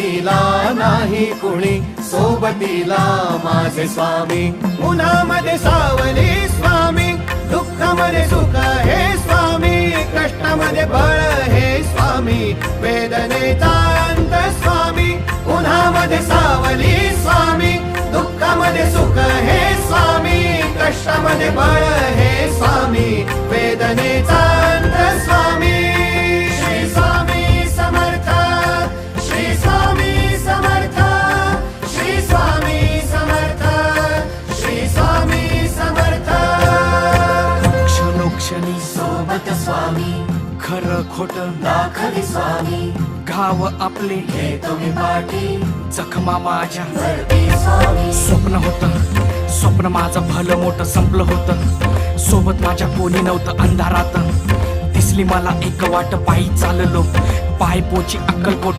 सोबतीला नाही कुणी, सोबतीला माझे स्वामी. उन्हामध्ये सावली स्वामी, दुःखामध्ये सुख हे स्वामी, कष्टामध्ये बळ हे स्वामी, वेदनेचा अंत स्वामी. उन्हामध्ये सावली स्वामी, दुःखामध्ये सुख हे स्वामी, कष्टामध्ये बळ हे स्वामी, वेदनेचा अंत स्वामी. श्री स्वामी समर्थ, श्री स्वामी समर्थ, श्री स्वामी समर्थ, श्री स्वामी समर्थ. क्षणोक्षणी सोबत स्वामी, खरं खोट दाखली स्वामी, घाव आपले हे तुम्ही पाठी जखमा माझ्या. भरती स्वामी. स्वप्न होतं, स्वप्न माझं भलं मोठं संपलं होतं. सोबत माझ्या कोणी नव्हतं अंधारात. दिसली मला एक वाट, पायी चाललो पाय पोची अक्कलकोट.